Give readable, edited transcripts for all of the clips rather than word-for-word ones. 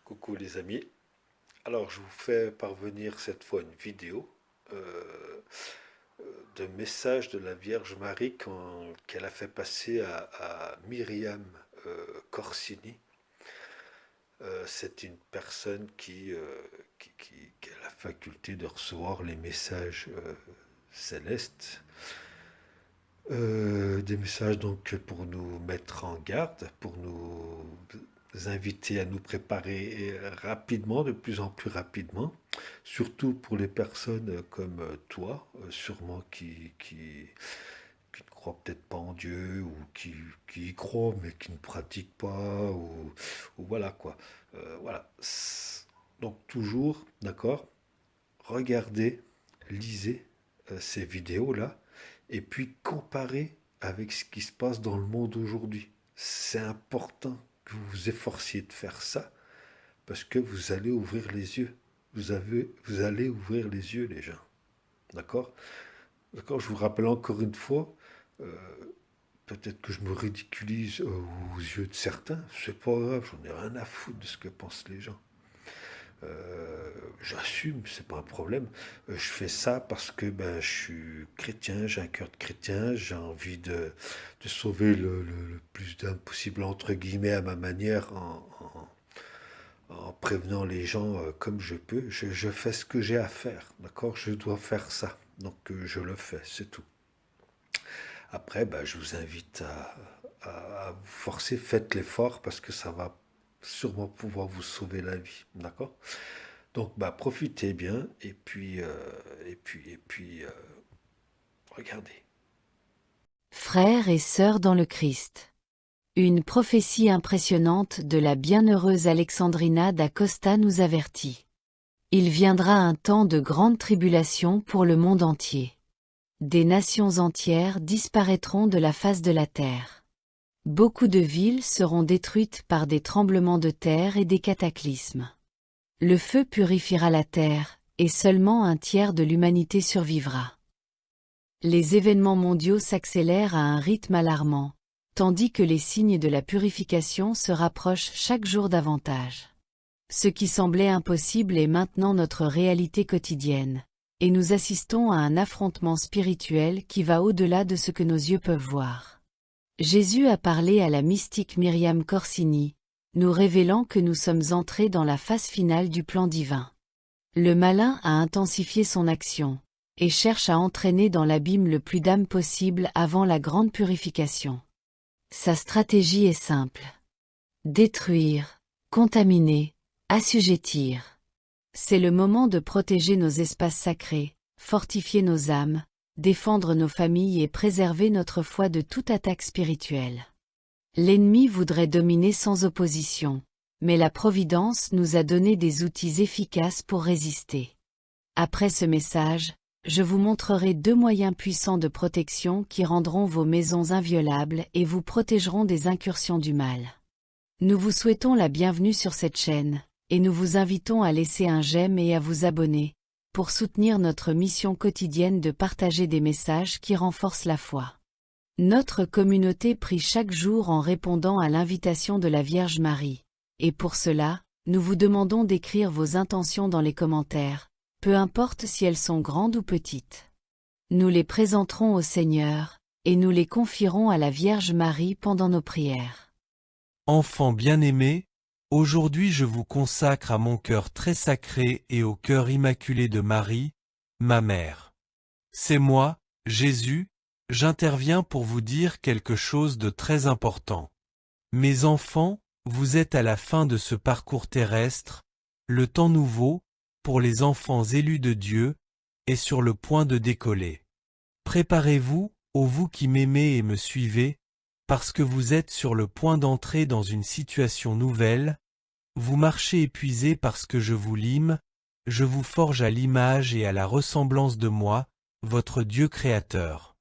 Coucou les amis. Alors je vous fais parvenir cette fois une vidéo euh, de message de la Vierge Marie qu'elle a fait passer à Myriam Corsini. C'est une personne qui a la faculté de recevoir les messages célestes. Des messages donc pour nous mettre en garde, pour nous inviter à nous préparer rapidement, de plus en plus rapidement, surtout pour les personnes comme toi, sûrement qui ne croient peut-être pas en Dieu, ou qui y croient mais qui ne pratiquent pas, ou voilà quoi. Voilà. Donc toujours, d'accord, regardez, lisez ces vidéos-là, et puis comparez avec ce qui se passe dans le monde aujourd'hui. C'est important que vous vous efforciez de faire ça, parce que vous allez ouvrir les yeux. Vous allez ouvrir les yeux, les gens. D'accord? D'accord, je vous rappelle encore une fois, euh, peut-être que je me ridiculise aux yeux de certains, c'est pas grave, j'en ai rien à foutre de ce que pensent les gens. J'assume, c'est pas un problème. Je fais ça parce que ben, je suis chrétien, j'ai un cœur de chrétien, j'ai envie de sauver le plus d'âmes possible, entre guillemets, à ma manière, en prévenant les gens comme je peux. Je fais ce que j'ai à faire, d'accord? Je dois faire ça, donc je le fais, c'est tout. Après, ben, je vous invite à vous forcer, faites l'effort parce que ça va sûrement pouvoir vous sauver la vie, d'accord? Donc, bah, profitez bien et puis, regardez. Frères et sœurs dans le Christ. Une prophétie impressionnante de la bienheureuse Alexandrina d'Acosta nous avertit. Il viendra un temps de grande tribulation pour le monde entier. Des nations entières disparaîtront de la face de la terre. Beaucoup de villes seront détruites par des tremblements de terre et des cataclysmes. Le feu purifiera la terre, et seulement un tiers de l'humanité survivra. Les événements mondiaux s'accélèrent à un rythme alarmant, tandis que les signes de la purification se rapprochent chaque jour davantage. Ce qui semblait impossible est maintenant notre réalité quotidienne, et nous assistons à un affrontement spirituel qui va au-delà de ce que nos yeux peuvent voir. Jésus a parlé à la mystique Myriam Corsini, nous révélant que nous sommes entrés dans la phase finale du plan divin. Le malin a intensifié son action, et cherche à entraîner dans l'abîme le plus d'âmes possible avant la grande purification. Sa stratégie est simple. Détruire, contaminer, assujettir. C'est le moment de protéger nos espaces sacrés, fortifier nos âmes, défendre nos familles et préserver notre foi de toute attaque spirituelle. L'ennemi voudrait dominer sans opposition, mais la Providence nous a donné des outils efficaces pour résister. Après ce message, je vous montrerai 2 moyens puissants de protection qui rendront vos maisons inviolables et vous protégeront des incursions du mal. Nous vous souhaitons la bienvenue sur cette chaîne, et nous vous invitons à laisser un j'aime et à vous abonner, pour soutenir notre mission quotidienne de partager des messages qui renforcent la foi. Notre communauté prie chaque jour en répondant à l'invitation de la Vierge Marie, et pour cela, nous vous demandons d'écrire vos intentions dans les commentaires, peu importe si elles sont grandes ou petites. Nous les présenterons au Seigneur, et nous les confierons à la Vierge Marie pendant nos prières. Enfants bien-aimés, aujourd'hui je vous consacre à mon cœur très sacré et au cœur immaculé de Marie, ma mère. C'est moi, Jésus, j'interviens pour vous dire quelque chose de très important. Mes enfants, vous êtes à la fin de ce parcours terrestre, le temps nouveau, pour les enfants élus de Dieu, est sur le point de décoller. Préparez-vous, ô vous qui m'aimez et me suivez, parce que vous êtes sur le point d'entrer dans une situation nouvelle, vous marchez épuisés parce que je vous lime, je vous forge à l'image et à la ressemblance de moi, votre Dieu créateur.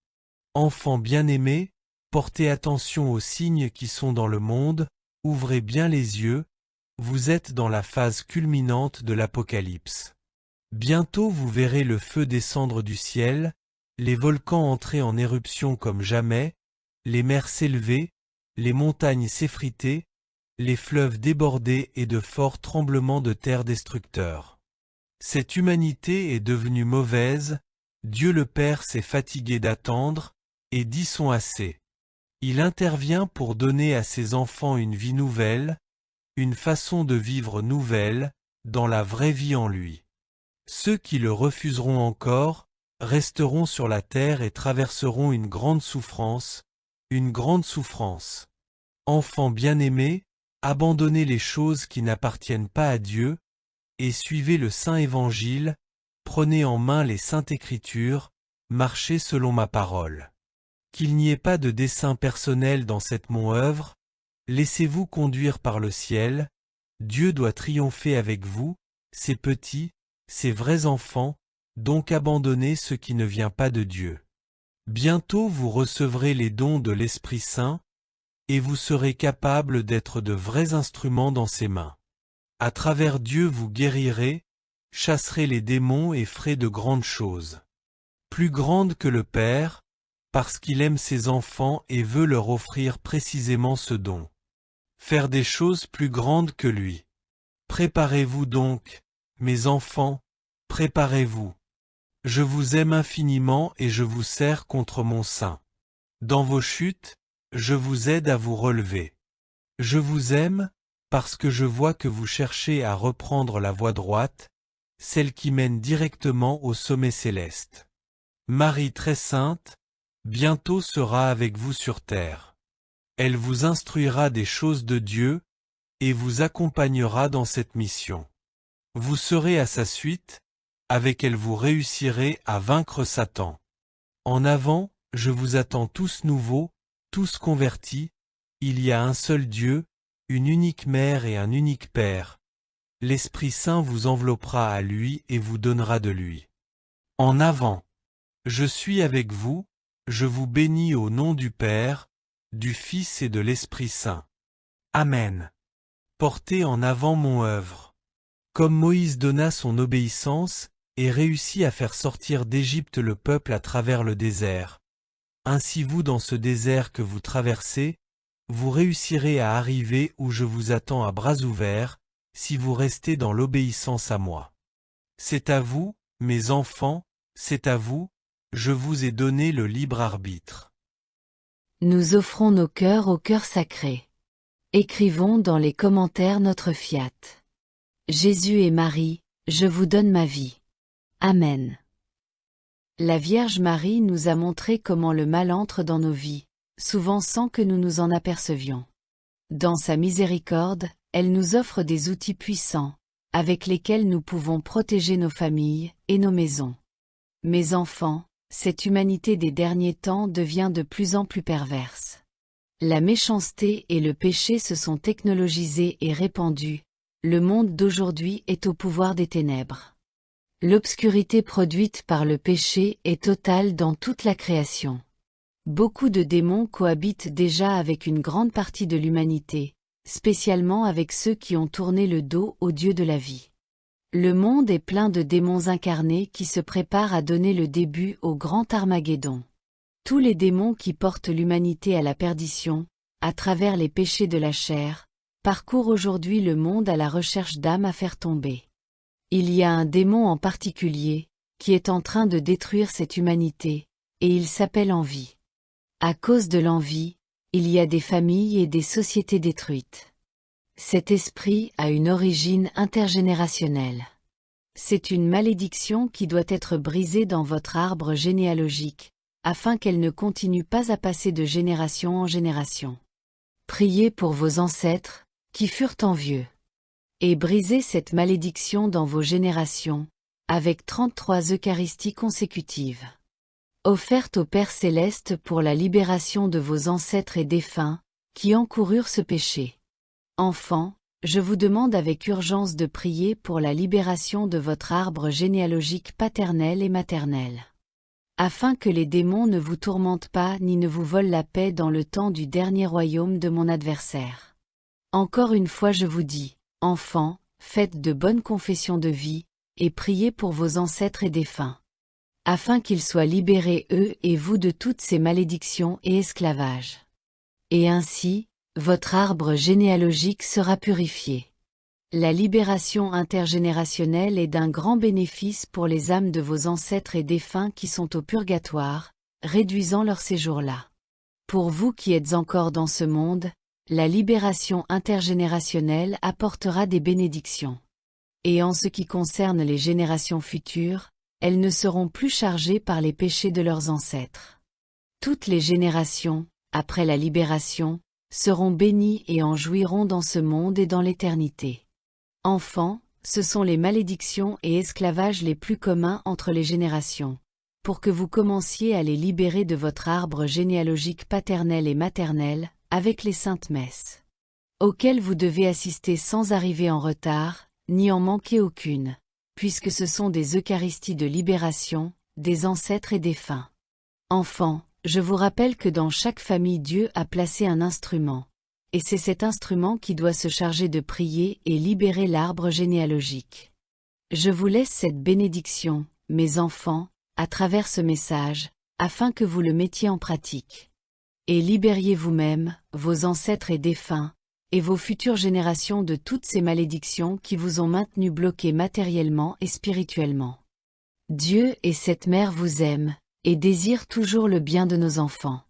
Enfants bien-aimés, portez attention aux signes qui sont dans le monde, ouvrez bien les yeux, vous êtes dans la phase culminante de l'Apocalypse. Bientôt vous verrez le feu descendre du ciel, les volcans entrer en éruption comme jamais, les mers s'élever, les montagnes s'effriter, les fleuves débordaient et de forts tremblements de terre destructeurs. Cette humanité est devenue mauvaise, Dieu le Père s'est fatigué d'attendre, et dit son assez. Il intervient pour donner à ses enfants une vie nouvelle, une façon de vivre nouvelle, dans la vraie vie en lui. Ceux qui le refuseront encore, resteront sur la terre et traverseront une grande souffrance, une grande souffrance. Enfants bien-aimés, abandonnez les choses qui n'appartiennent pas à Dieu, et suivez le Saint Évangile, prenez en main les Saintes Écritures, marchez selon ma parole. Qu'il n'y ait pas de dessein personnel dans cette mon œuvre, laissez-vous conduire par le ciel, Dieu doit triompher avec vous, ces petits, ces vrais enfants, donc abandonnez ce qui ne vient pas de Dieu. Bientôt vous recevrez les dons de l'Esprit Saint, et vous serez capables d'être de vrais instruments dans ses mains. À travers Dieu vous guérirez, chasserez les démons et ferez de grandes choses. Plus grandes que le Père, parce qu'il aime ses enfants et veut leur offrir précisément ce don. Faire des choses plus grandes que lui. Préparez-vous donc, mes enfants, préparez-vous. Je vous aime infiniment et je vous serre contre mon sein. Dans vos chutes, je vous aide à vous relever. Je vous aime, parce que je vois que vous cherchez à reprendre la voie droite, celle qui mène directement au sommet céleste. Marie très sainte, bientôt sera avec vous sur terre. Elle vous instruira des choses de Dieu, et vous accompagnera dans cette mission. Vous serez à sa suite, avec elle vous réussirez à vaincre Satan. En avant, je vous attends tous nouveaux, tous convertis, il y a un seul Dieu, une unique mère et un unique Père. L'Esprit Saint vous enveloppera à lui et vous donnera de lui. En avant. Je suis avec vous, je vous bénis au nom du Père, du Fils et de l'Esprit Saint. Amen. Portez en avant mon œuvre. Comme Moïse donna son obéissance, et réussit à faire sortir d'Égypte le peuple à travers le désert. Ainsi vous dans ce désert que vous traversez, vous réussirez à arriver où je vous attends à bras ouverts, si vous restez dans l'obéissance à moi. C'est à vous, mes enfants, c'est à vous, je vous ai donné le libre arbitre. Nous offrons nos cœurs au cœur sacré. Écrivons dans les commentaires notre fiat. Jésus et Marie, je vous donne ma vie. Amen. La Vierge Marie nous a montré comment le mal entre dans nos vies, souvent sans que nous nous en apercevions. Dans sa miséricorde, elle nous offre des outils puissants, avec lesquels nous pouvons protéger nos familles et nos maisons. Mes enfants, cette humanité des derniers temps devient de plus en plus perverse. La méchanceté et le péché se sont technologisés et répandus, le monde d'aujourd'hui est au pouvoir des ténèbres. L'obscurité produite par le péché est totale dans toute la création. Beaucoup de démons cohabitent déjà avec une grande partie de l'humanité, spécialement avec ceux qui ont tourné le dos au Dieu de la vie. Le monde est plein de démons incarnés qui se préparent à donner le début au grand Armageddon. Tous les démons qui portent l'humanité à la perdition, à travers les péchés de la chair, parcourent aujourd'hui le monde à la recherche d'âmes à faire tomber. Il y a un démon en particulier, qui est en train de détruire cette humanité, et il s'appelle l'envie. À cause de l'envie, il y a des familles et des sociétés détruites. Cet esprit a une origine intergénérationnelle. C'est une malédiction qui doit être brisée dans votre arbre généalogique, afin qu'elle ne continue pas à passer de génération en génération. Priez pour vos ancêtres, qui furent envieux. Et brisez cette malédiction dans vos générations, avec 33 Eucharisties consécutives. Offertes au Père Céleste pour la libération de vos ancêtres et défunts, qui encoururent ce péché. Enfants, je vous demande avec urgence de prier pour la libération de votre arbre généalogique paternel et maternel. Afin que les démons ne vous tourmentent pas ni ne vous volent la paix dans le temps du dernier royaume de mon adversaire. Encore une fois je vous dis, enfants, faites de bonnes confessions de vie, et priez pour vos ancêtres et défunts. Afin qu'ils soient libérés eux et vous de toutes ces malédictions et esclavages. Et ainsi, votre arbre généalogique sera purifié. La libération intergénérationnelle est d'un grand bénéfice pour les âmes de vos ancêtres et défunts qui sont au purgatoire, réduisant leur séjour là. Pour vous qui êtes encore dans ce monde, la libération intergénérationnelle apportera des bénédictions. Et en ce qui concerne les générations futures, elles ne seront plus chargées par les péchés de leurs ancêtres. Toutes les générations, après la libération, seront bénies et en jouiront dans ce monde et dans l'éternité. Enfants, ce sont les malédictions et esclavages les plus communs entre les générations, pour que vous commenciez à les libérer de votre arbre généalogique paternel et maternel, avec les saintes messes, auxquelles vous devez assister sans arriver en retard, ni en manquer aucune, puisque ce sont des Eucharisties de libération, des ancêtres et défunts. Enfants, je vous rappelle que dans chaque famille Dieu a placé un instrument, et c'est cet instrument qui doit se charger de prier et libérer l'arbre généalogique. Je vous laisse cette bénédiction, mes enfants, à travers ce message, afin que vous le mettiez en pratique. Et libériez vous-même, vos ancêtres et défunts, et vos futures générations de toutes ces malédictions qui vous ont maintenus bloqués matériellement et spirituellement. Dieu et cette mère vous aiment, et désirent toujours le bien de nos enfants.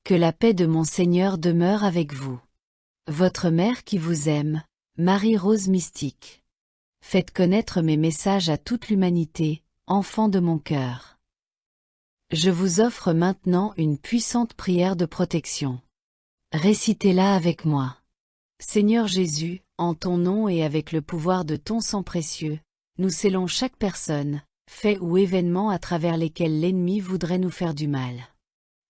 Que la paix de mon Seigneur demeure avec vous. Votre mère qui vous aime, Marie-Rose Mystique. Faites connaître mes messages à toute l'humanité, enfants de mon cœur. Je vous offre maintenant une puissante prière de protection. Récitez-la avec moi. Seigneur Jésus, en ton nom et avec le pouvoir de ton sang précieux, nous scellons chaque personne, fait ou événement à travers lesquels l'ennemi voudrait nous faire du mal.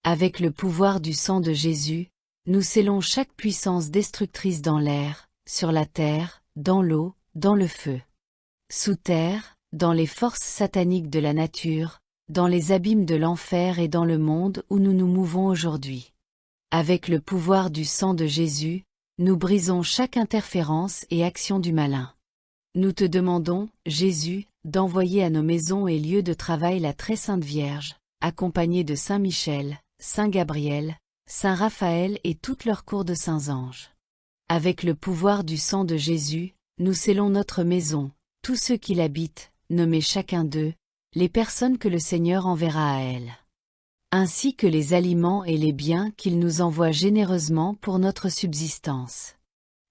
Avec le pouvoir du sang de Jésus, nous scellons chaque puissance destructrice dans l'air, sur la terre, dans l'eau, dans le feu. Sous terre, dans les forces sataniques de la nature, dans les abîmes de l'enfer et dans le monde où nous nous mouvons aujourd'hui. Avec le pouvoir du sang de Jésus, nous brisons chaque interférence et action du malin. Nous te demandons, Jésus, d'envoyer à nos maisons et lieux de travail la très sainte Vierge, accompagnée de Saint Michel, Saint Gabriel, Saint Raphaël et toute leur cour de saints anges. Avec le pouvoir du sang de Jésus, nous scellons notre maison, tous ceux qui l'habitent, nommés chacun d'eux, les personnes que le Seigneur enverra à elles, ainsi que les aliments et les biens qu'il nous envoie généreusement pour notre subsistance.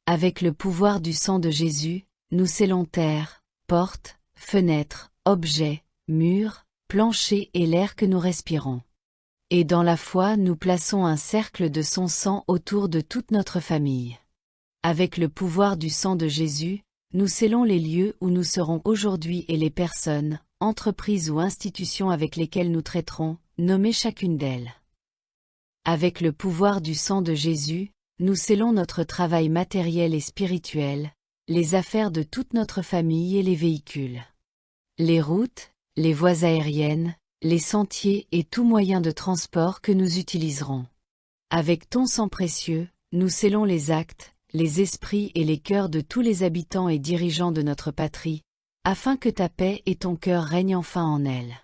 Avec le pouvoir du sang de Jésus, nous scellons terre, portes, fenêtres, objets, murs, planchers et l'air que nous respirons. Et dans la foi nous plaçons un cercle de son sang autour de toute notre famille. Avec le pouvoir du sang de Jésus, nous scellons les lieux où nous serons aujourd'hui et les personnes, entreprises ou institutions avec lesquelles nous traiterons, nommées chacune d'elles. Avec le pouvoir du sang de Jésus, nous scellons notre travail matériel et spirituel, les affaires de toute notre famille et les véhicules. Les routes, les voies aériennes, les sentiers et tout moyen de transport que nous utiliserons. Avec ton sang précieux, nous scellons les actes, les esprits et les cœurs de tous les habitants et dirigeants de notre patrie, afin que ta paix et ton cœur règnent enfin en elle.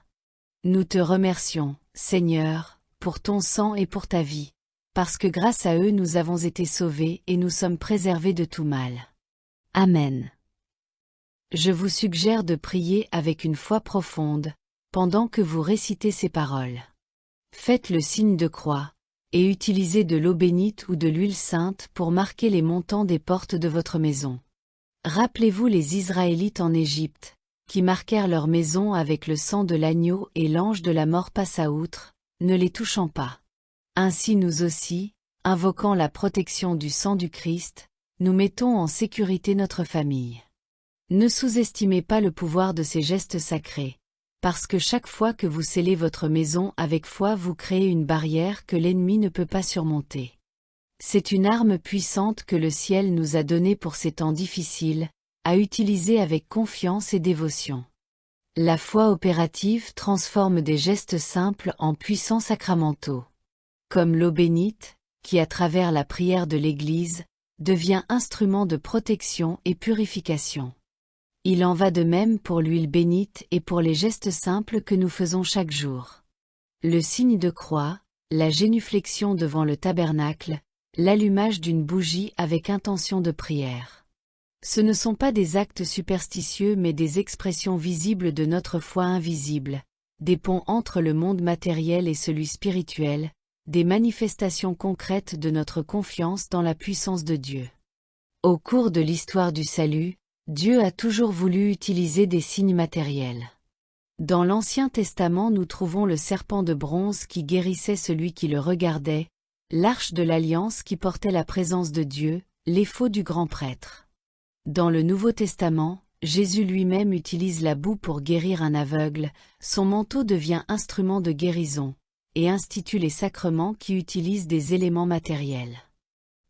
Nous te remercions, Seigneur, pour ton sang et pour ta vie, parce que grâce à eux nous avons été sauvés et nous sommes préservés de tout mal. Amen. Je vous suggère de prier avec une foi profonde, pendant que vous récitez ces paroles. Faites le signe de croix, et utilisez de l'eau bénite ou de l'huile sainte pour marquer les montants des portes de votre maison. Rappelez-vous les Israélites en Égypte, qui marquèrent leur maison avec le sang de l'agneau et l'ange de la mort passa outre, ne les touchant pas. Ainsi nous aussi, invoquant la protection du sang du Christ, nous mettons en sécurité notre famille. Ne sous-estimez pas le pouvoir de ces gestes sacrés, parce que chaque fois que vous scellez votre maison avec foi vous créez une barrière que l'ennemi ne peut pas surmonter. C'est une arme puissante que le ciel nous a donnée pour ces temps difficiles, à utiliser avec confiance et dévotion. La foi opérative transforme des gestes simples en puissants sacramentaux. Comme l'eau bénite, qui à travers la prière de l'Église, devient instrument de protection et purification. Il en va de même pour l'huile bénite et pour les gestes simples que nous faisons chaque jour. Le signe de croix, la génuflexion devant le tabernacle, l'allumage d'une bougie avec intention de prière. Ce ne sont pas des actes superstitieux mais des expressions visibles de notre foi invisible, des ponts entre le monde matériel et celui spirituel, des manifestations concrètes de notre confiance dans la puissance de Dieu. Au cours de l'histoire du salut, Dieu a toujours voulu utiliser des signes matériels. Dans l'Ancien Testament nous trouvons le serpent de bronze qui guérissait celui qui le regardait, l'arche de l'Alliance qui portait la présence de Dieu, l'éphod du grand prêtre. Dans le Nouveau Testament, Jésus lui-même utilise la boue pour guérir un aveugle, son manteau devient instrument de guérison, et institue les sacrements qui utilisent des éléments matériels.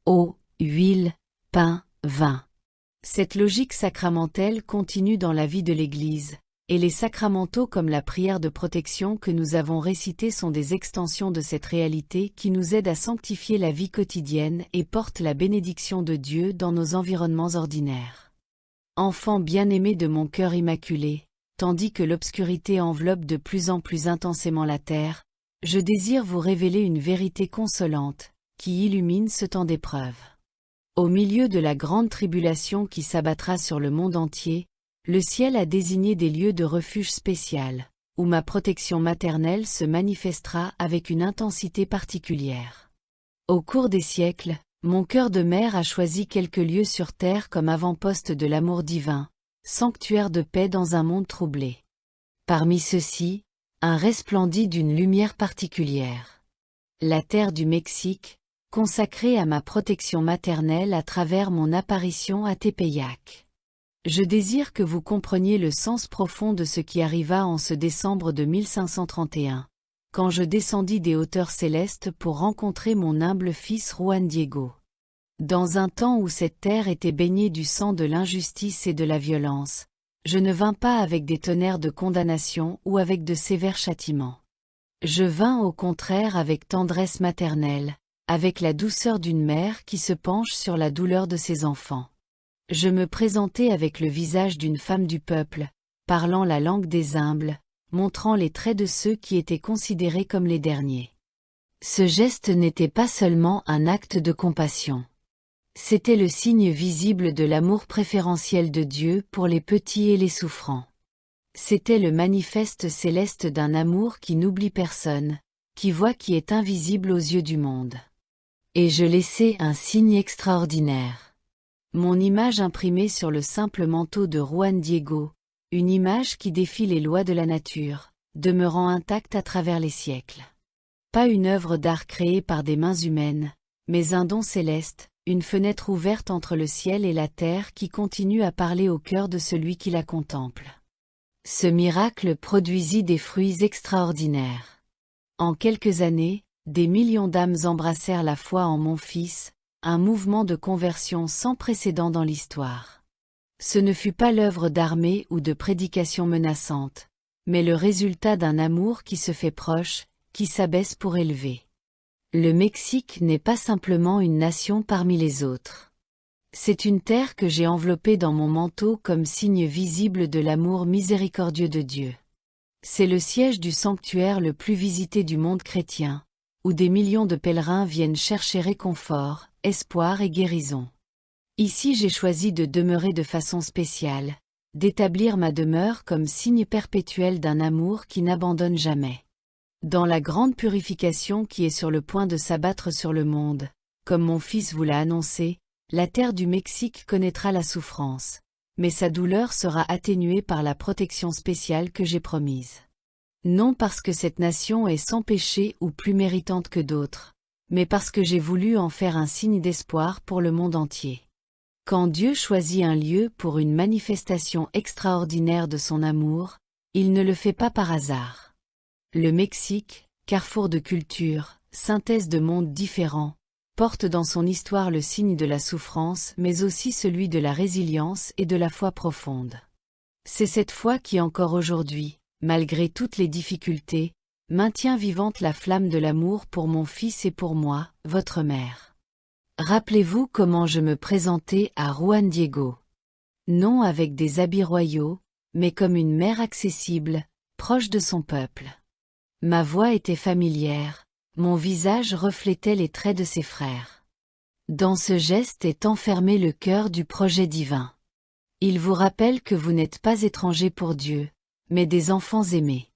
Eau, huile, pain, vin. Cette logique sacramentelle continue dans la vie de l'Église, et les sacramentaux comme la prière de protection que nous avons récitée sont des extensions de cette réalité qui nous aident à sanctifier la vie quotidienne et portent la bénédiction de Dieu dans nos environnements ordinaires. Enfants bien-aimés de mon cœur immaculé, tandis que l'obscurité enveloppe de plus en plus intensément la terre, je désire vous révéler une vérité consolante, qui illumine ce temps d'épreuve. Au milieu de la grande tribulation qui s'abattra sur le monde entier, le ciel a désigné des lieux de refuge spécial, où ma protection maternelle se manifestera avec une intensité particulière. Au cours des siècles, mon cœur de mère a choisi quelques lieux sur terre comme avant-poste de l'amour divin, sanctuaire de paix dans un monde troublé. Parmi ceux-ci, un resplendit d'une lumière particulière. La terre du Mexique, consacrée à ma protection maternelle à travers mon apparition à Tepeyac. Je désire que vous compreniez le sens profond de ce qui arriva en ce décembre de 1531, quand je descendis des hauteurs célestes pour rencontrer mon humble fils Juan Diego. Dans un temps où cette terre était baignée du sang de l'injustice et de la violence, je ne vins pas avec des tonnerres de condamnation ou avec de sévères châtiments. Je vins au contraire avec tendresse maternelle, avec la douceur d'une mère qui se penche sur la douleur de ses enfants. Je me présentai avec le visage d'une femme du peuple, parlant la langue des humbles, montrant les traits de ceux qui étaient considérés comme les derniers. Ce geste n'était pas seulement un acte de compassion. C'était le signe visible de l'amour préférentiel de Dieu pour les petits et les souffrants. C'était le manifeste céleste d'un amour qui n'oublie personne, qui voit qui est invisible aux yeux du monde. Et je laissai un signe extraordinaire. Mon image imprimée sur le simple manteau de Juan Diego, une image qui défie les lois de la nature, demeurant intacte à travers les siècles. Pas une œuvre d'art créée par des mains humaines, mais un don céleste, une fenêtre ouverte entre le ciel et la terre qui continue à parler au cœur de celui qui la contemple. Ce miracle produisit des fruits extraordinaires. En quelques années, des millions d'âmes embrassèrent la foi en mon Fils, un mouvement de conversion sans précédent dans l'histoire. Ce ne fut pas l'œuvre d'armée ou de prédication menaçante, mais le résultat d'un amour qui se fait proche, qui s'abaisse pour élever. Le Mexique n'est pas simplement une nation parmi les autres. C'est une terre que j'ai enveloppée dans mon manteau comme signe visible de l'amour miséricordieux de Dieu. C'est le siège du sanctuaire le plus visité du monde chrétien, où des millions de pèlerins viennent chercher réconfort, espoir et guérison. Ici j'ai choisi de demeurer de façon spéciale, d'établir ma demeure comme signe perpétuel d'un amour qui n'abandonne jamais. Dans la grande purification qui est sur le point de s'abattre sur le monde, comme mon Fils vous l'a annoncé, la terre du Mexique connaîtra la souffrance, mais sa douleur sera atténuée par la protection spéciale que j'ai promise. Non parce que cette nation est sans péché ou plus méritante que d'autres, mais parce que j'ai voulu en faire un signe d'espoir pour le monde entier. Quand Dieu choisit un lieu pour une manifestation extraordinaire de son amour, il ne le fait pas par hasard. Le Mexique, carrefour de culture, synthèse de mondes différents, porte dans son histoire le signe de la souffrance mais aussi celui de la résilience et de la foi profonde. C'est cette foi qui encore aujourd'hui, malgré toutes les difficultés, maintient vivante la flamme de l'amour pour mon Fils et pour moi, votre mère. Rappelez-vous comment je me présentais à Juan Diego. Non avec des habits royaux, mais comme une mère accessible, proche de son peuple. Ma voix était familière, mon visage reflétait les traits de ses frères. Dans ce geste est enfermé le cœur du projet divin. Il vous rappelle que vous n'êtes pas étrangers pour Dieu, mais des enfants aimés.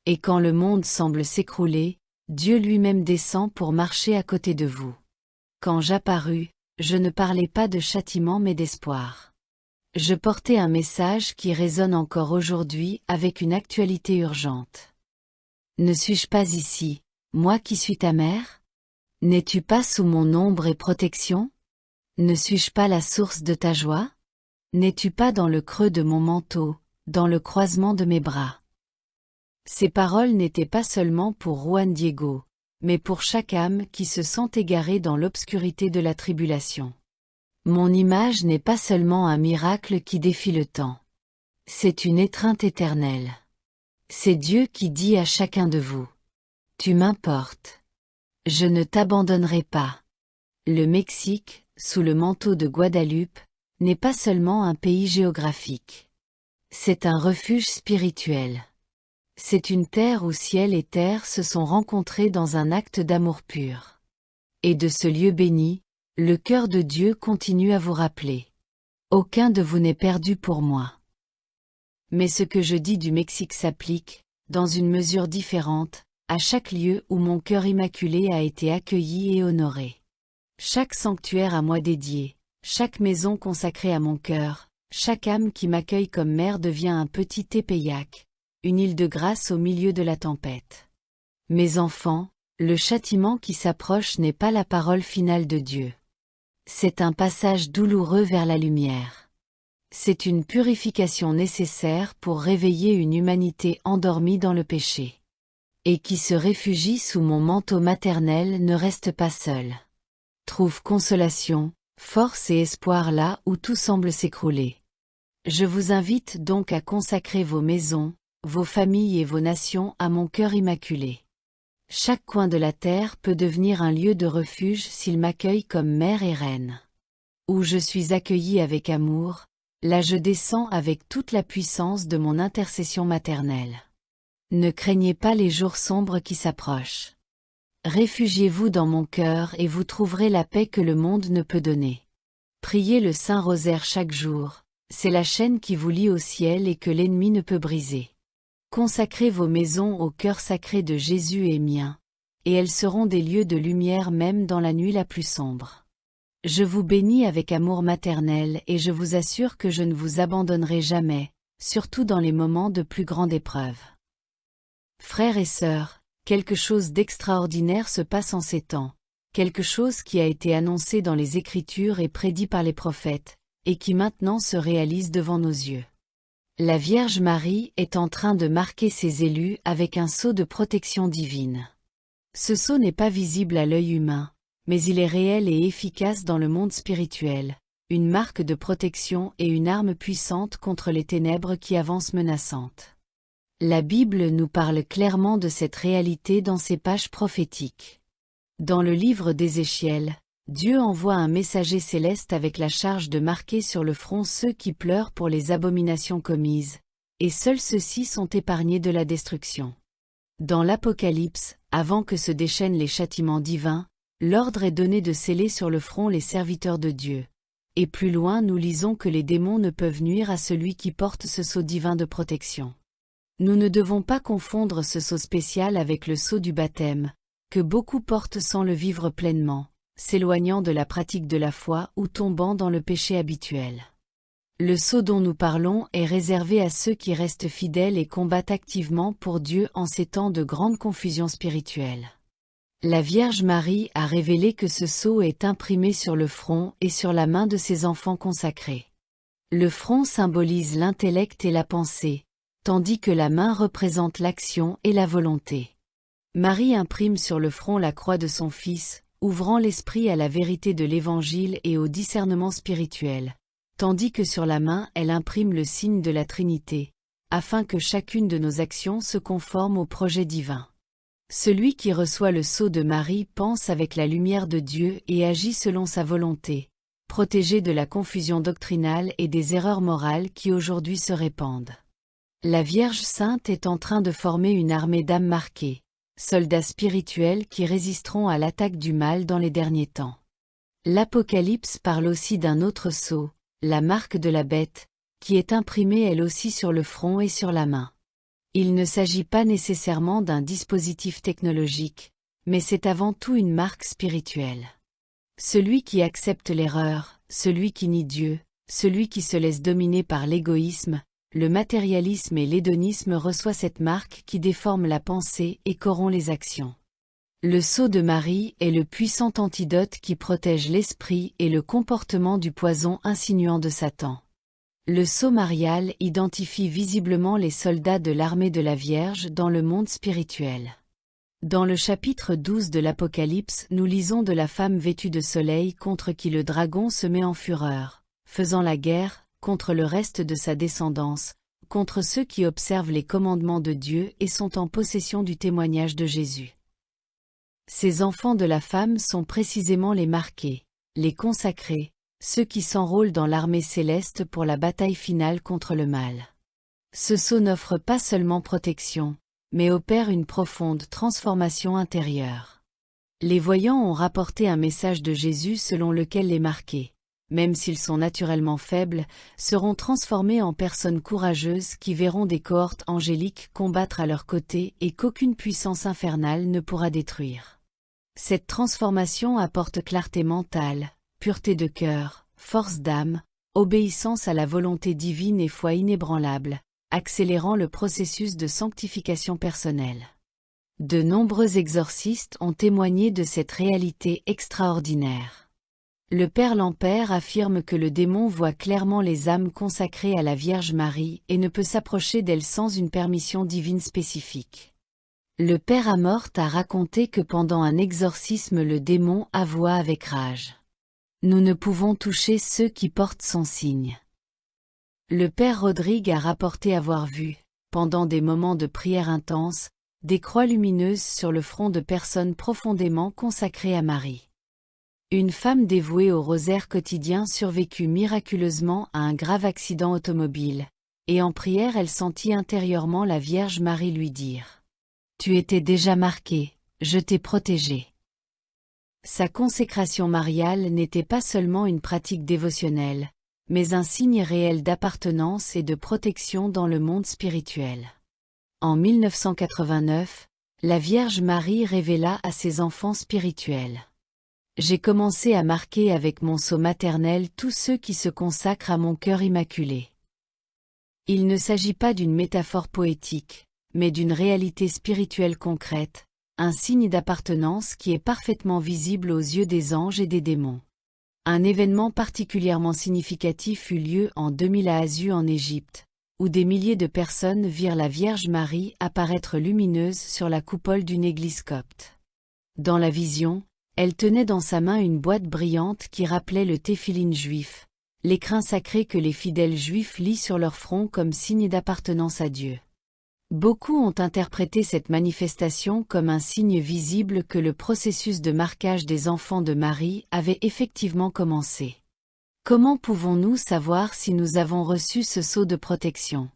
Et quand le monde semble s'écrouler, Dieu lui-même descend pour marcher à côté de vous. Quand j'apparus, je ne parlais pas de châtiment mais d'espoir. Je portais un message qui résonne encore aujourd'hui avec une actualité urgente. Ne suis-je pas ici, moi qui suis ta mère? N'es-tu pas sous mon ombre et protection? Ne suis-je pas la source de ta joie? N'es-tu pas dans le creux de mon manteau, dans le croisement de mes bras? Ces paroles n'étaient pas seulement pour Juan Diego, mais pour chaque âme qui se sent égarée dans l'obscurité de la tribulation. Mon image n'est pas seulement un miracle qui défie le temps. C'est une étreinte éternelle. C'est Dieu qui dit à chacun de vous: tu m'importes. Je ne t'abandonnerai pas. Le Mexique, sous le manteau de Guadeloupe, n'est pas seulement un pays géographique. C'est un refuge spirituel. C'est une terre où ciel et terre se sont rencontrés dans un acte d'amour pur. Et de ce lieu béni, le cœur de Dieu continue à vous rappeler: aucun de vous n'est perdu pour moi. Mais ce que je dis du Mexique s'applique, dans une mesure différente, à chaque lieu où mon cœur immaculé a été accueilli et honoré. Chaque sanctuaire à moi dédié, chaque maison consacrée à mon cœur, chaque âme qui m'accueille comme mère devient un petit Tepeyac, une île de grâce au milieu de la tempête. Mes enfants, le châtiment qui s'approche n'est pas la parole finale de Dieu. C'est un passage douloureux vers la lumière. C'est une purification nécessaire pour réveiller une humanité endormie dans le péché. Et qui se réfugie sous mon manteau maternel ne reste pas seul. Trouve consolation, force et espoir là où tout semble s'écrouler. Je vous invite donc à consacrer vos maisons, vos familles et vos nations à mon cœur immaculé. Chaque coin de la terre peut devenir un lieu de refuge s'il m'accueille comme mère et reine. Où je suis accueillie avec amour, là je descends avec toute la puissance de mon intercession maternelle. Ne craignez pas les jours sombres qui s'approchent. Réfugiez-vous dans mon cœur et vous trouverez la paix que le monde ne peut donner. Priez le Saint Rosaire chaque jour, c'est la chaîne qui vous lie au ciel et que l'ennemi ne peut briser. Consacrez vos maisons au cœur sacré de Jésus et mien, et elles seront des lieux de lumière même dans la nuit la plus sombre. Je vous bénis avec amour maternel et je vous assure que je ne vous abandonnerai jamais, surtout dans les moments de plus grande épreuve. Frères et sœurs, quelque chose d'extraordinaire se passe en ces temps, quelque chose qui a été annoncé dans les Écritures et prédit par les prophètes, et qui maintenant se réalise devant nos yeux. La Vierge Marie est en train de marquer ses élus avec un sceau de protection divine. Ce sceau n'est pas visible à l'œil humain, mais il est réel et efficace dans le monde spirituel, une marque de protection et une arme puissante contre les ténèbres qui avancent menaçantes. La Bible nous parle clairement de cette réalité dans ses pages prophétiques. Dans le livre d'Ézéchiel, Dieu envoie un messager céleste avec la charge de marquer sur le front ceux qui pleurent pour les abominations commises, et seuls ceux-ci sont épargnés de la destruction. Dans l'Apocalypse, avant que se déchaînent les châtiments divins, l'ordre est donné de sceller sur le front les serviteurs de Dieu. Et plus loin nous lisons que les démons ne peuvent nuire à celui qui porte ce sceau divin de protection. Nous ne devons pas confondre ce sceau spécial avec le sceau du baptême, que beaucoup portent sans le vivre pleinement, s'éloignant de la pratique de la foi ou tombant dans le péché habituel. Le sceau dont nous parlons est réservé à ceux qui restent fidèles et combattent activement pour Dieu en ces temps de grande confusion spirituelle. La Vierge Marie a révélé que ce sceau est imprimé sur le front et sur la main de ses enfants consacrés. Le front symbolise l'intellect et la pensée, tandis que la main représente l'action et la volonté. Marie imprime sur le front la croix de son Fils, ouvrant l'esprit à la vérité de l'Évangile et au discernement spirituel, tandis que sur la main elle imprime le signe de la Trinité, afin que chacune de nos actions se conforme au projet divin. Celui qui reçoit le sceau de Marie pense avec la lumière de Dieu et agit selon sa volonté, protégé de la confusion doctrinale et des erreurs morales qui aujourd'hui se répandent. La Vierge Sainte est en train de former une armée d'âmes marquées, soldats spirituels qui résisteront à l'attaque du mal dans les derniers temps. L'Apocalypse parle aussi d'un autre sceau, la marque de la bête, qui est imprimée elle aussi sur le front et sur la main. Il ne s'agit pas nécessairement d'un dispositif technologique, mais c'est avant tout une marque spirituelle. Celui qui accepte l'erreur, celui qui nie Dieu, celui qui se laisse dominer par l'égoïsme, le matérialisme et l'hédonisme reçoit cette marque qui déforme la pensée et corrompt les actions. Le sceau de Marie est le puissant antidote qui protège l'esprit et le comportement du poison insinuant de Satan. Le sceau marial identifie visiblement les soldats de l'armée de la Vierge dans le monde spirituel. Dans le chapitre 12 de l'Apocalypse, nous lisons de la femme vêtue de soleil contre qui le dragon se met en fureur, faisant la guerre contre le reste de sa descendance, contre ceux qui observent les commandements de Dieu et sont en possession du témoignage de Jésus. Ces enfants de la femme sont précisément les marqués, les consacrés, ceux qui s'enrôlent dans l'armée céleste pour la bataille finale contre le mal. Ce sceau n'offre pas seulement protection, mais opère une profonde transformation intérieure. Les voyants ont rapporté un message de Jésus selon lequel les marqués, même s'ils sont naturellement faibles, seront transformés en personnes courageuses qui verront des cohortes angéliques combattre à leur côté et qu'aucune puissance infernale ne pourra détruire. Cette transformation apporte clarté mentale, pureté de cœur, force d'âme, obéissance à la volonté divine et foi inébranlable, accélérant le processus de sanctification personnelle. De nombreux exorcistes ont témoigné de cette réalité extraordinaire. Le Père Lampère affirme que le démon voit clairement les âmes consacrées à la Vierge Marie et ne peut s'approcher d'elles sans une permission divine spécifique. Le Père Amort a raconté que pendant un exorcisme le démon avoua avec rage. Nous ne pouvons toucher ceux qui portent son signe. Le Père Rodrigue a rapporté avoir vu, pendant des moments de prière intense, des croix lumineuses sur le front de personnes profondément consacrées à Marie. Une femme dévouée au rosaire quotidien survécut miraculeusement à un grave accident automobile, et en prière elle sentit intérieurement la Vierge Marie lui dire : « Tu étais déjà marquée, je t'ai protégée. » Sa consécration mariale n'était pas seulement une pratique dévotionnelle, mais un signe réel d'appartenance et de protection dans le monde spirituel. En 1989, la Vierge Marie révéla à ses enfants spirituels : « J'ai commencé à marquer avec mon sceau maternel tous ceux qui se consacrent à mon cœur immaculé. » Il ne s'agit pas d'une métaphore poétique, mais d'une réalité spirituelle concrète, un signe d'appartenance qui est parfaitement visible aux yeux des anges et des démons. Un événement particulièrement significatif eut lieu en 2000 à Azu en Égypte, où des milliers de personnes virent la Vierge Marie apparaître lumineuse sur la coupole d'une église copte. Dans la vision, elle tenait dans sa main une boîte brillante qui rappelait le téphiline juif, l'écrin sacré que les fidèles juifs lient sur leur front comme signe d'appartenance à Dieu. Beaucoup ont interprété cette manifestation comme un signe visible que le processus de marquage des enfants de Marie avait effectivement commencé. Comment pouvons-nous savoir si nous avons reçu ce sceau de protection ?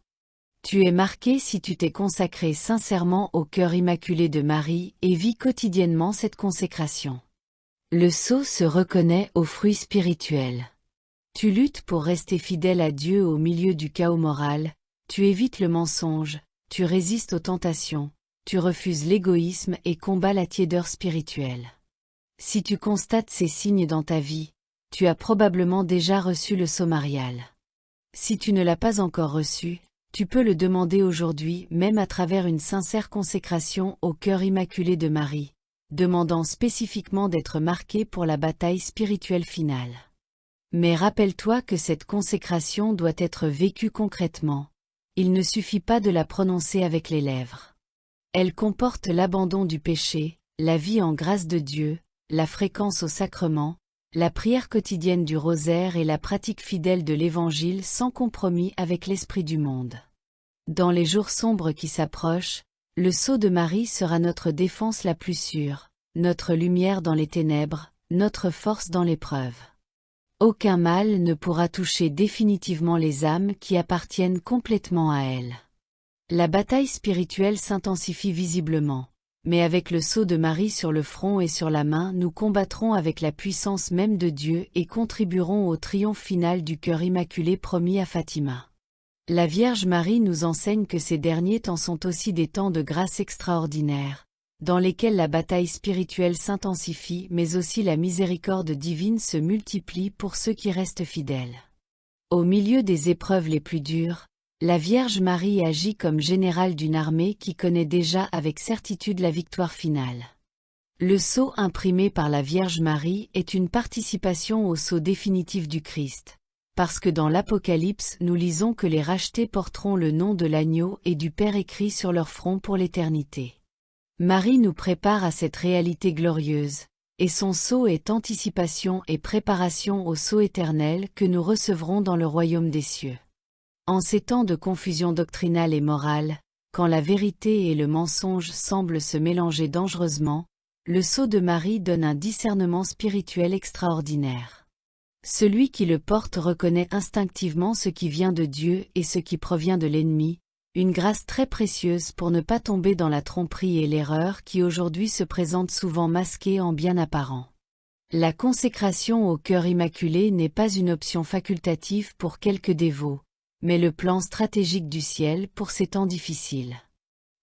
Tu es marqué si tu t'es consacré sincèrement au cœur immaculé de Marie et vis quotidiennement cette consécration. Le sceau se reconnaît aux fruits spirituels. Tu luttes pour rester fidèle à Dieu au milieu du chaos moral, tu évites le mensonge, tu résistes aux tentations, tu refuses l'égoïsme et combats la tiédeur spirituelle. Si tu constates ces signes dans ta vie, tu as probablement déjà reçu le sceau marial. Si tu ne l'as pas encore reçu, tu peux le demander aujourd'hui même à travers une sincère consécration au cœur immaculé de Marie, demandant spécifiquement d'être marqué pour la bataille spirituelle finale. Mais rappelle-toi que cette consécration doit être vécue concrètement. Il ne suffit pas de la prononcer avec les lèvres. Elle comporte l'abandon du péché, la vie en grâce de Dieu, la fréquence au sacrement, la prière quotidienne du rosaire et la pratique fidèle de l'Évangile sans compromis avec l'esprit du monde. Dans les jours sombres qui s'approchent, le sceau de Marie sera notre défense la plus sûre, notre lumière dans les ténèbres, notre force dans l'épreuve. Aucun mal ne pourra toucher définitivement les âmes qui appartiennent complètement à elle. La bataille spirituelle s'intensifie visiblement, mais avec le sceau de Marie sur le front et sur la main, nous combattrons avec la puissance même de Dieu et contribuerons au triomphe final du cœur immaculé promis à Fatima. La Vierge Marie nous enseigne que ces derniers temps sont aussi des temps de grâce extraordinaire, dans lesquels la bataille spirituelle s'intensifie mais aussi la miséricorde divine se multiplie pour ceux qui restent fidèles. Au milieu des épreuves les plus dures, la Vierge Marie agit comme générale d'une armée qui connaît déjà avec certitude la victoire finale. Le sceau imprimé par la Vierge Marie est une participation au sceau définitif du Christ, parce que dans l'Apocalypse nous lisons que les rachetés porteront le nom de l'agneau et du Père écrit sur leur front pour l'éternité. Marie nous prépare à cette réalité glorieuse, et son sceau est anticipation et préparation au sceau éternel que nous recevrons dans le royaume des cieux. En ces temps de confusion doctrinale et morale, quand la vérité et le mensonge semblent se mélanger dangereusement, le sceau de Marie donne un discernement spirituel extraordinaire. Celui qui le porte reconnaît instinctivement ce qui vient de Dieu et ce qui provient de l'ennemi, une grâce très précieuse pour ne pas tomber dans la tromperie et l'erreur qui aujourd'hui se présentent souvent masquées en bien apparent. La consécration au cœur immaculé n'est pas une option facultative pour quelques dévots, mais le plan stratégique du ciel pour ces temps difficiles.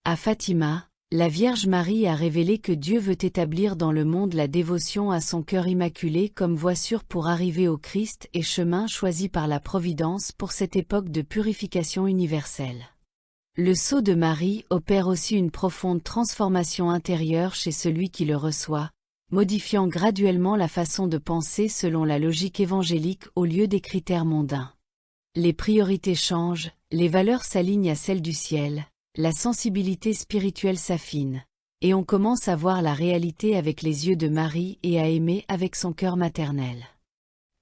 À Fatima, la Vierge Marie a révélé que Dieu veut établir dans le monde la dévotion à son cœur immaculé comme voie sûre pour arriver au Christ et chemin choisi par la Providence pour cette époque de purification universelle. Le sceau de Marie opère aussi une profonde transformation intérieure chez celui qui le reçoit, modifiant graduellement la façon de penser selon la logique évangélique au lieu des critères mondains. Les priorités changent, les valeurs s'alignent à celles du ciel, la sensibilité spirituelle s'affine, et on commence à voir la réalité avec les yeux de Marie et à aimer avec son cœur maternel.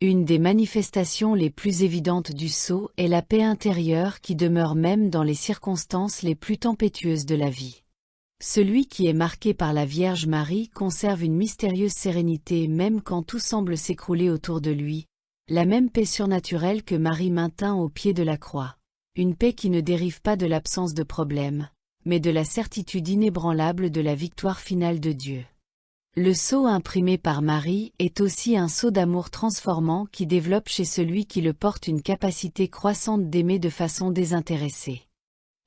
Une des manifestations les plus évidentes du sceau est la paix intérieure qui demeure même dans les circonstances les plus tempétueuses de la vie. Celui qui est marqué par la Vierge Marie conserve une mystérieuse sérénité même quand tout semble s'écrouler autour de lui, la même paix surnaturelle que Marie maintint au pied de la croix, une paix qui ne dérive pas de l'absence de problème, mais de la certitude inébranlable de la victoire finale de Dieu. Le sceau imprimé par Marie est aussi un sceau d'amour transformant qui développe chez celui qui le porte une capacité croissante d'aimer de façon désintéressée.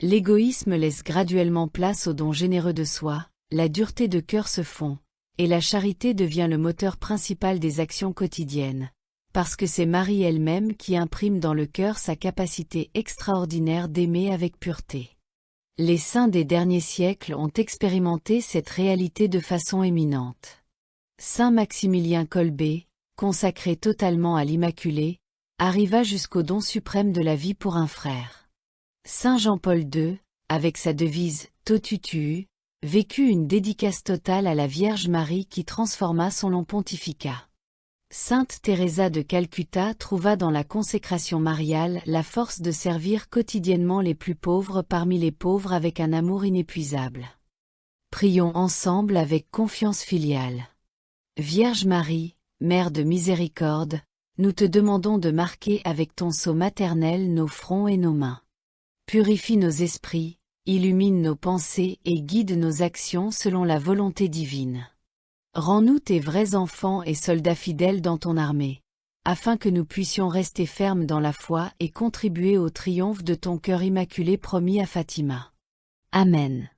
L'égoïsme laisse graduellement place au don généreux de soi, la dureté de cœur se fond, et la charité devient le moteur principal des actions quotidiennes, parce que c'est Marie elle-même qui imprime dans le cœur sa capacité extraordinaire d'aimer avec pureté. Les saints des derniers siècles ont expérimenté cette réalité de façon éminente. Saint Maximilien Kolbe, consacré totalement à l'Immaculée, arriva jusqu'au don suprême de la vie pour un frère. Saint Jean-Paul II, avec sa devise « Totu Tuu », vécut une dédicace totale à la Vierge Marie qui transforma son long pontificat. Sainte Teresa de Calcutta trouva dans la consécration mariale la force de servir quotidiennement les plus pauvres parmi les pauvres avec un amour inépuisable. Prions ensemble avec confiance filiale. Vierge Marie, Mère de miséricorde, nous te demandons de marquer avec ton sceau maternel nos fronts et nos mains. Purifie nos esprits, illumine nos pensées et guide nos actions selon la volonté divine. Rends-nous tes vrais enfants et soldats fidèles dans ton armée, afin que nous puissions rester fermes dans la foi et contribuer au triomphe de ton cœur immaculé promis à Fatima. Amen.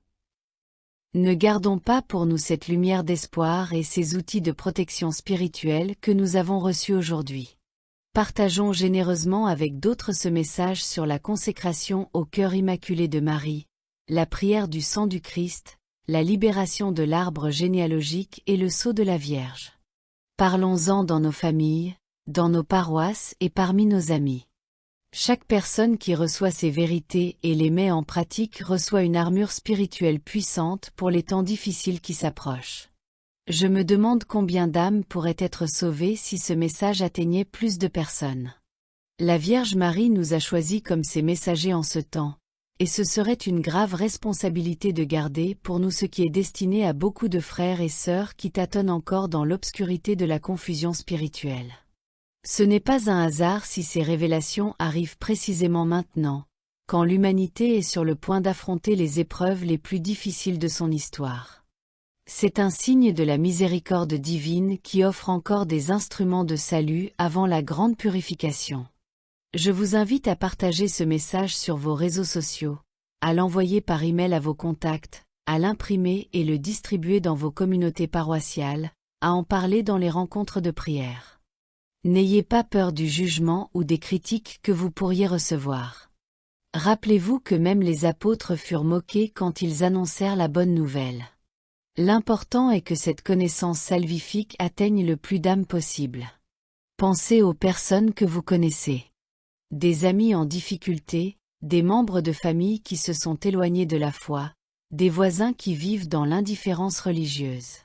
Ne gardons pas pour nous cette lumière d'espoir et ces outils de protection spirituelle que nous avons reçus aujourd'hui. Partageons généreusement avec d'autres ce message sur la consécration au cœur immaculé de Marie, la prière du sang du Christ, la libération de l'arbre généalogique et le sceau de la Vierge. Parlons-en dans nos familles, dans nos paroisses et parmi nos amis. Chaque personne qui reçoit ces vérités et les met en pratique reçoit une armure spirituelle puissante pour les temps difficiles qui s'approchent. Je me demande combien d'âmes pourraient être sauvées si ce message atteignait plus de personnes. La Vierge Marie nous a choisis comme ses messagers en ce temps, et ce serait une grave responsabilité de garder pour nous ce qui est destiné à beaucoup de frères et sœurs qui tâtonnent encore dans l'obscurité de la confusion spirituelle. Ce n'est pas un hasard si ces révélations arrivent précisément maintenant, quand l'humanité est sur le point d'affronter les épreuves les plus difficiles de son histoire. C'est un signe de la miséricorde divine qui offre encore des instruments de salut avant la grande purification. Je vous invite à partager ce message sur vos réseaux sociaux, à l'envoyer par email à vos contacts, à l'imprimer et le distribuer dans vos communautés paroissiales, à en parler dans les rencontres de prière. N'ayez pas peur du jugement ou des critiques que vous pourriez recevoir. Rappelez-vous que même les apôtres furent moqués quand ils annoncèrent la bonne nouvelle. L'important est que cette connaissance salvifique atteigne le plus d'âmes possible. Pensez aux personnes que vous connaissez. Des amis en difficulté, des membres de famille qui se sont éloignés de la foi, des voisins qui vivent dans l'indifférence religieuse.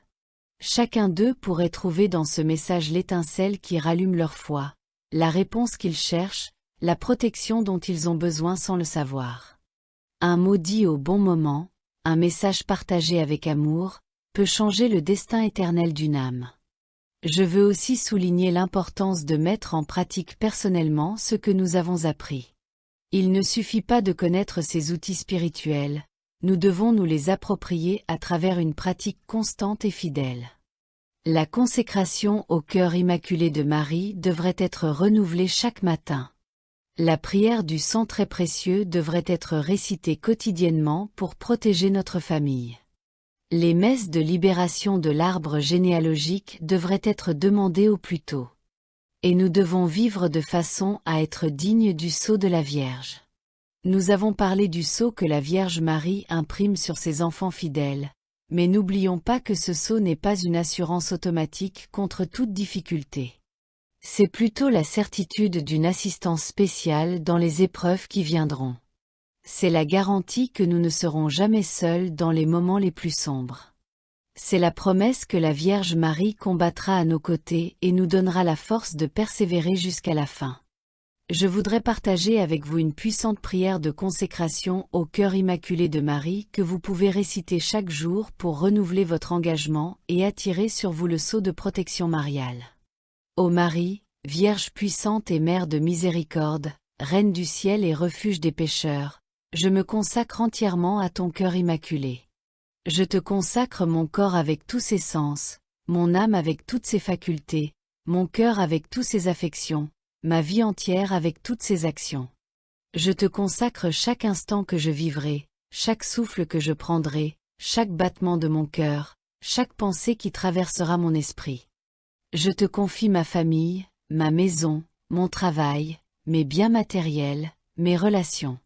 Chacun d'eux pourrait trouver dans ce message l'étincelle qui rallume leur foi, la réponse qu'ils cherchent, la protection dont ils ont besoin sans le savoir. Un mot dit au bon moment, un message partagé avec amour, peut changer le destin éternel d'une âme. Je veux aussi souligner l'importance de mettre en pratique personnellement ce que nous avons appris. Il ne suffit pas de connaître ces outils spirituels, nous devons nous les approprier à travers une pratique constante et fidèle. La consécration au cœur immaculé de Marie devrait être renouvelée chaque matin. La prière du sang très précieux devrait être récitée quotidiennement pour protéger notre famille. Les messes de libération de l'arbre généalogique devraient être demandées au plus tôt. Et nous devons vivre de façon à être dignes du sceau de la Vierge. Nous avons parlé du sceau que la Vierge Marie imprime sur ses enfants fidèles, mais n'oublions pas que ce sceau n'est pas une assurance automatique contre toute difficulté. C'est plutôt la certitude d'une assistance spéciale dans les épreuves qui viendront. C'est la garantie que nous ne serons jamais seuls dans les moments les plus sombres. C'est la promesse que la Vierge Marie combattra à nos côtés et nous donnera la force de persévérer jusqu'à la fin. Je voudrais partager avec vous une puissante prière de consécration au cœur immaculé de Marie que vous pouvez réciter chaque jour pour renouveler votre engagement et attirer sur vous le sceau de protection mariale. Ô Marie, Vierge puissante et Mère de miséricorde, Reine du ciel et refuge des pécheurs, je me consacre entièrement à ton cœur immaculé. Je te consacre mon corps avec tous ses sens, mon âme avec toutes ses facultés, mon cœur avec toutes ses affections, ma vie entière avec toutes ses actions. Je te consacre chaque instant que je vivrai, chaque souffle que je prendrai, chaque battement de mon cœur, chaque pensée qui traversera mon esprit. Je te confie ma famille, ma maison, mon travail, mes biens matériels, mes relations.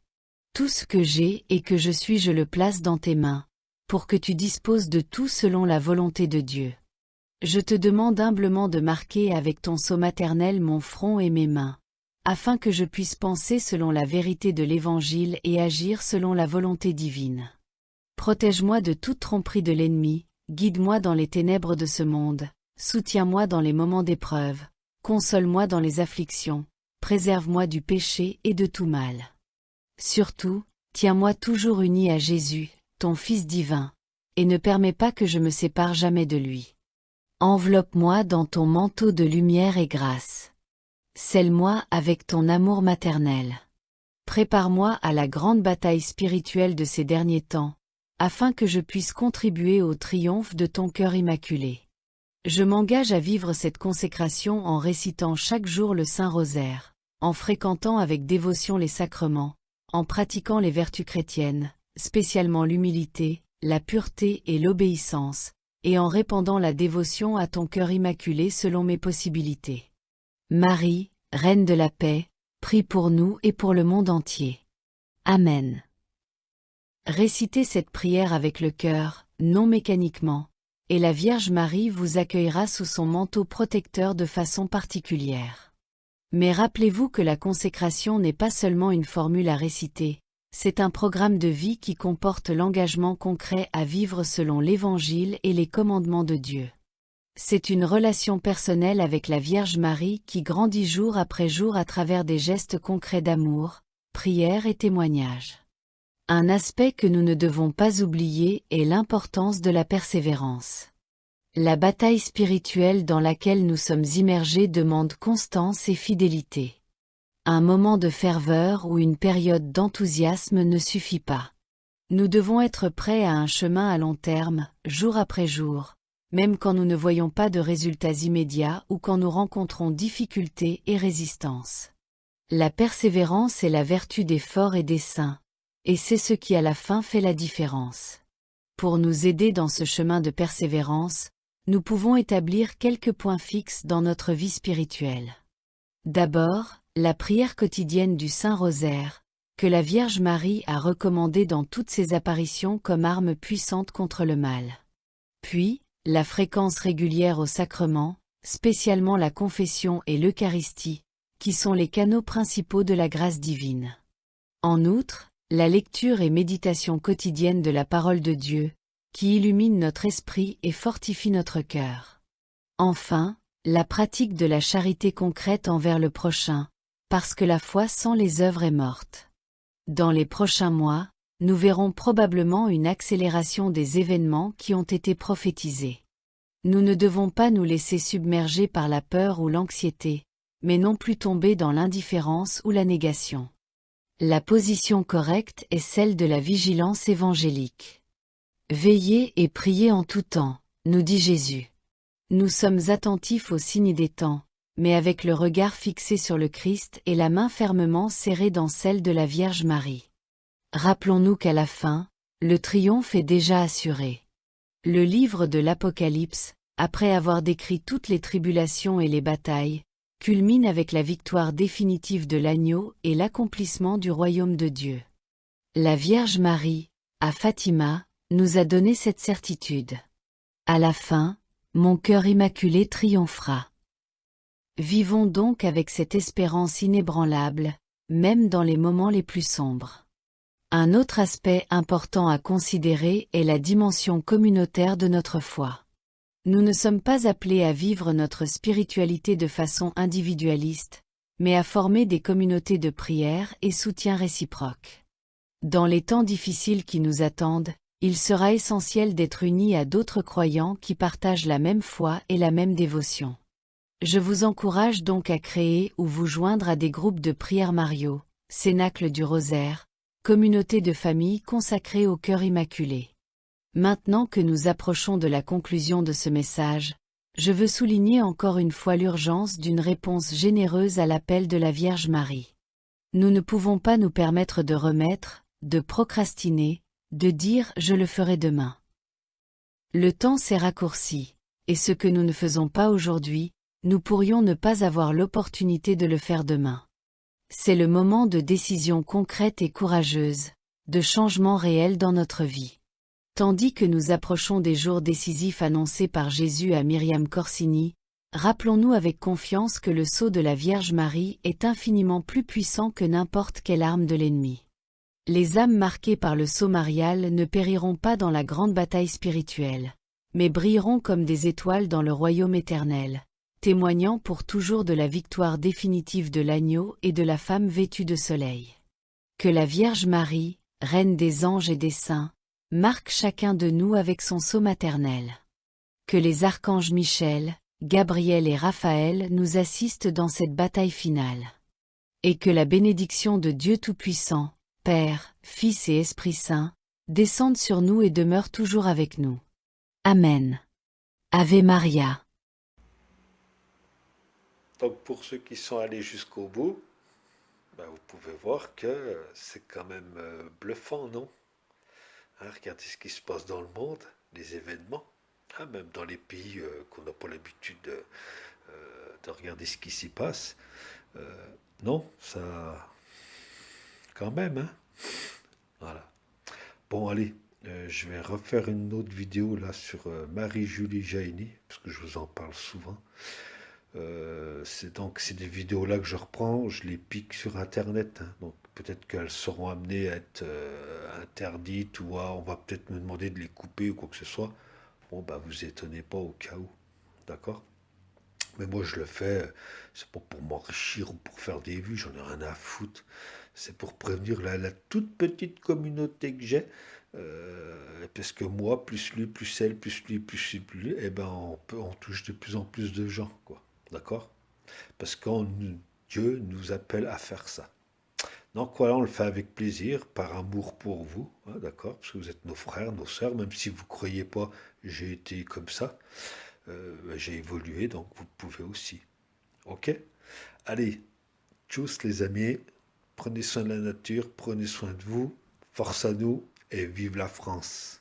Tout ce que j'ai et que je suis je le place dans tes mains, pour que tu disposes de tout selon la volonté de Dieu. Je te demande humblement de marquer avec ton sceau maternel mon front et mes mains, afin que je puisse penser selon la vérité de l'Évangile et agir selon la volonté divine. Protège-moi de toute tromperie de l'ennemi, guide-moi dans les ténèbres de ce monde, soutiens-moi dans les moments d'épreuve, console-moi dans les afflictions, préserve-moi du péché et de tout mal. Surtout, tiens-moi toujours uni à Jésus, ton Fils divin, et ne permets pas que je me sépare jamais de lui. Enveloppe-moi dans ton manteau de lumière et grâce. Scelle-moi avec ton amour maternel. Prépare-moi à la grande bataille spirituelle de ces derniers temps, afin que je puisse contribuer au triomphe de ton cœur immaculé. Je m'engage à vivre cette consécration en récitant chaque jour le Saint-Rosaire, en fréquentant avec dévotion les sacrements, en pratiquant les vertus chrétiennes, spécialement l'humilité, la pureté et l'obéissance, et en répandant la dévotion à ton cœur immaculé selon mes possibilités. Marie, Reine de la paix, prie pour nous et pour le monde entier. Amen. Récitez cette prière avec le cœur, non mécaniquement, et la Vierge Marie vous accueillera sous son manteau protecteur de façon particulière. Mais rappelez-vous que la consécration n'est pas seulement une formule à réciter, c'est un programme de vie qui comporte l'engagement concret à vivre selon l'Évangile et les commandements de Dieu. C'est une relation personnelle avec la Vierge Marie qui grandit jour après jour à travers des gestes concrets d'amour, prière et témoignage. Un aspect que nous ne devons pas oublier est l'importance de la persévérance. La bataille spirituelle dans laquelle nous sommes immergés demande constance et fidélité. Un moment de ferveur ou une période d'enthousiasme ne suffit pas. Nous devons être prêts à un chemin à long terme, jour après jour, même quand nous ne voyons pas de résultats immédiats ou quand nous rencontrons difficultés et résistances. La persévérance est la vertu des forts et des saints, et c'est ce qui à la fin fait la différence. Pour nous aider dans ce chemin de persévérance, nous pouvons établir quelques points fixes dans notre vie spirituelle. D'abord, la prière quotidienne du Saint-Rosaire, que la Vierge Marie a recommandée dans toutes ses apparitions comme arme puissante contre le mal. Puis, la fréquence régulière au sacrement, spécialement la confession et l'Eucharistie, qui sont les canaux principaux de la grâce divine. En outre, la lecture et méditation quotidienne de la parole de Dieu, qui illumine notre esprit et fortifie notre cœur. Enfin, la pratique de la charité concrète envers le prochain, parce que la foi sans les œuvres est morte. Dans les prochains mois, nous verrons probablement une accélération des événements qui ont été prophétisés. Nous ne devons pas nous laisser submerger par la peur ou l'anxiété, mais non plus tomber dans l'indifférence ou la négation. La position correcte est celle de la vigilance évangélique. Veillez et priez en tout temps, nous dit Jésus. Nous sommes attentifs aux signes des temps, mais avec le regard fixé sur le Christ et la main fermement serrée dans celle de la Vierge Marie. Rappelons-nous qu'à la fin, le triomphe est déjà assuré. Le livre de l'Apocalypse, après avoir décrit toutes les tribulations et les batailles, culmine avec la victoire définitive de l'agneau et l'accomplissement du royaume de Dieu. La Vierge Marie, à Fatima, nous a donné cette certitude. À la fin, mon cœur immaculé triomphera. Vivons donc avec cette espérance inébranlable, même dans les moments les plus sombres. Un autre aspect important à considérer est la dimension communautaire de notre foi. Nous ne sommes pas appelés à vivre notre spiritualité de façon individualiste, mais à former des communautés de prière et soutien réciproque. Dans les temps difficiles qui nous attendent, il sera essentiel d'être unis à d'autres croyants qui partagent la même foi et la même dévotion. Je vous encourage donc à créer ou vous joindre à des groupes de prière Mario, Cénacle du Rosaire, communauté de famille consacrée au cœur immaculé. Maintenant que nous approchons de la conclusion de ce message, je veux souligner encore une fois l'urgence d'une réponse généreuse à l'appel de la Vierge Marie. Nous ne pouvons pas nous permettre de remettre, de procrastiner, de dire « je le ferai demain ». Le temps s'est raccourci, et ce que nous ne faisons pas aujourd'hui, nous pourrions ne pas avoir l'opportunité de le faire demain. C'est le moment de décision concrète et courageuse, de changement réel dans notre vie. Tandis que nous approchons des jours décisifs annoncés par Jésus à Myriam Corsini, rappelons-nous avec confiance que le sceau de la Vierge Marie est infiniment plus puissant que n'importe quelle arme de l'ennemi. Les âmes marquées par le sceau marial ne périront pas dans la grande bataille spirituelle, mais brilleront comme des étoiles dans le royaume éternel, témoignant pour toujours de la victoire définitive de l'agneau et de la femme vêtue de soleil. Que la Vierge Marie, Reine des anges et des saints, marque chacun de nous avec son sceau maternel. Que les archanges Michel, Gabriel et Raphaël nous assistent dans cette bataille finale. Et que la bénédiction de Dieu Tout-Puissant, Père, Fils et Esprit Saint, descende sur nous et demeure toujours avec nous. Amen. Ave Maria. Donc pour ceux qui sont allés jusqu'au bout, vous pouvez voir que c'est quand même bluffant, non? Regardez ce qui se passe dans le monde, les événements, même dans les pays qu'on n'a pas l'habitude de regarder ce qui s'y passe. Non, ça... quand même, hein? Voilà. Bon, allez, je vais refaire une autre vidéo là sur Marie-Julie Jaini, parce que je vous en parle souvent. C'est des vidéos là que je reprends, je les pique sur internet, hein. Donc peut-être qu'elles seront amenées à être interdites ou on va peut-être me demander de les couper ou quoi que ce soit. Bon, vous étonnez pas au cas où, d'accord? Mais moi je le fais, c'est pas pour m'enrichir ou pour faire des vues, j'en ai rien à foutre. C'est pour prévenir la toute petite communauté que j'ai. Parce que moi, plus lui, plus elle, plus lui, plus lui, on touche de plus en plus de gens, quoi. D'accord? Parce que Dieu nous appelle à faire ça. Donc voilà, on le fait avec plaisir, par amour pour vous, hein, d'accord? Parce que vous êtes nos frères, nos sœurs, même si vous ne croyez pas, j'ai été comme ça, j'ai évolué, donc vous pouvez aussi. Ok? Allez, tchuss les amis, prenez soin de la nature, prenez soin de vous, force à nous et vive la France.